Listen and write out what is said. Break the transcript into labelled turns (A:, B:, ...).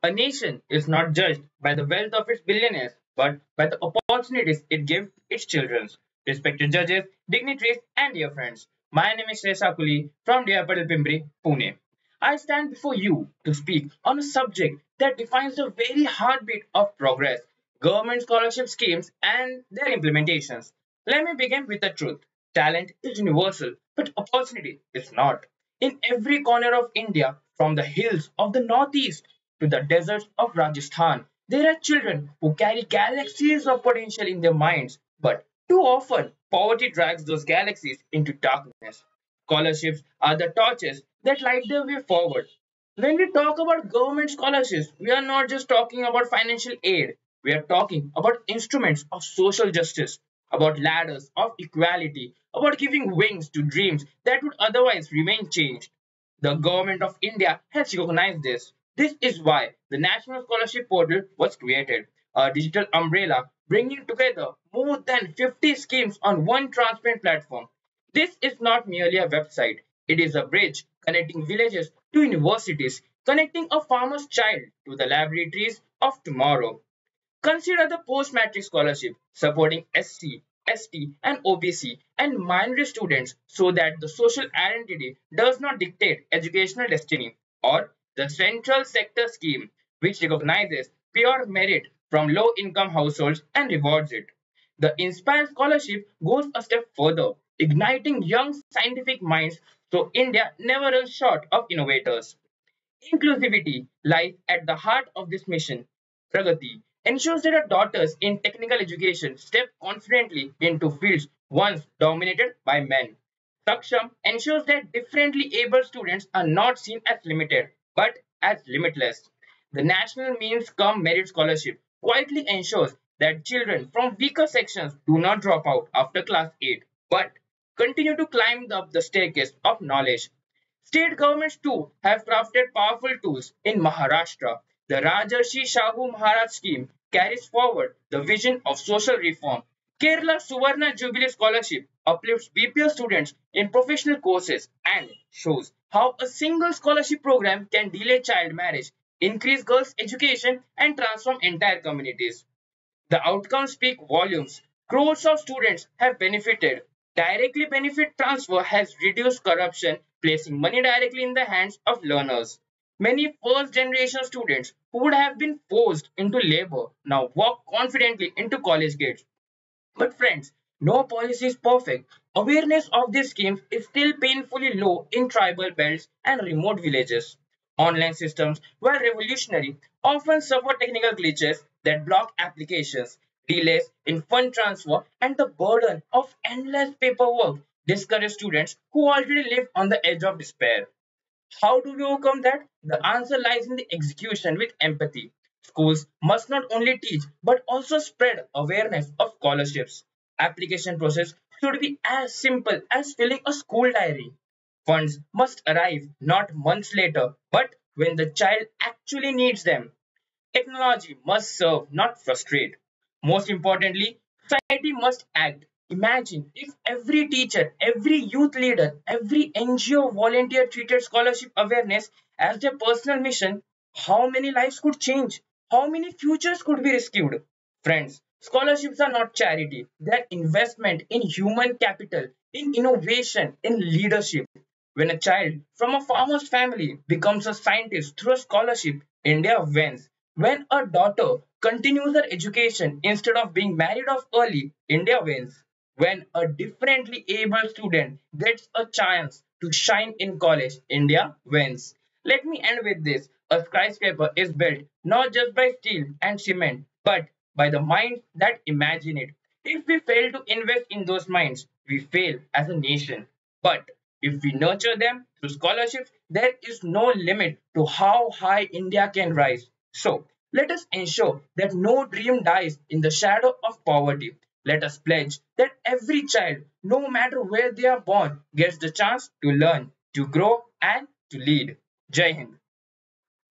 A: A nation is not judged by the wealth of its billionaires, but by the opportunities it gives its children. Respected judges, dignitaries, and dear friends, my name is Shresa Kuli from Dear Patel Pimpri, Pune. I stand before you to speak on a subject that defines the very heartbeat of progress, government scholarship schemes and their implementations. Let me begin with the truth. Talent is universal, but opportunity is not. In every corner of India, from the hills of the northeast to the deserts of Rajasthan, there are children who carry galaxies of potential in their minds, but too often poverty drags those galaxies into darkness. Scholarships are the torches that light the way forward. When we talk about government scholarships, we are not just talking about financial aid, we are talking about instruments of social justice, about ladders of equality, about giving wings to dreams that would otherwise remain changed. The government of India has recognized this. This is why the National Scholarship Portal was created, a digital umbrella bringing together more than 50 schemes on one transparent platform. This is not merely a website, it is a bridge connecting villages to universities, connecting a farmer's child to the laboratories of tomorrow. Consider the post-matric scholarship supporting SC, ST, and OBC and minority students so that the social identity does not dictate educational destiny, or the central sector scheme, which recognizes pure merit from low-income households and rewards it. The Inspire Scholarship goes a step further, igniting young scientific minds so India never runs short of innovators. Inclusivity lies at the heart of this mission. Pragati ensures that our daughters in technical education step confidently into fields once dominated by men. Saksham ensures that differently able students are not seen as limited but as limitless. The National Means Cum Merit Scholarship quietly ensures that children from weaker sections do not drop out after class 8 but continue to climb up the staircase of knowledge. State governments too have crafted powerful tools. In Maharashtra, the Rajarshi Shahu Maharaj scheme carries forward the vision of social reform. Kerala Suvarna Jubilee Scholarship uplifts BPO students in professional courses and shows how a single scholarship program can delay child marriage, increase girls' education, and transform entire communities. The outcomes speak volumes. Crores of students have benefited. Directly benefit transfer has reduced corruption, placing money directly in the hands of learners. Many first generation students who would have been forced into labor now walk confidently into college gates. But friends, no policy is perfect. Awareness of these schemes is still painfully low in tribal belts and remote villages. Online systems, while revolutionary, often suffer technical glitches that block applications, delays in fund transfer, and the burden of endless paperwork discourage students who already live on the edge of despair. How do we overcome that? The answer lies in the execution with empathy. Schools must not only teach but also spread awareness of scholarships. Application process should be as simple as filling a school diary. Funds must arrive not months later but when the child actually needs them. Technology must serve, not frustrate. Most importantly, society must act. Imagine if every teacher, every youth leader, every NGO volunteer treated scholarship awareness as their personal mission, how many lives could change? How many futures could be rescued? Friends, scholarships are not charity, they are investment in human capital, in innovation, in leadership. When a child from a farmer's family becomes a scientist through a scholarship, India wins. When a daughter continues her education instead of being married off early, India wins. When a differently able student gets a chance to shine in college, India wins. Let me end with this. A skyscraper is built not just by steel and cement, but by the minds that imagine it. If we fail to invest in those minds, we fail as a nation. But if we nurture them through scholarships, there is no limit to how high India can rise. So, let us ensure that no dream dies in the shadow of poverty. Let us pledge that every child, no matter where they are born, gets the chance to learn, to grow, and to lead. Jai Hind.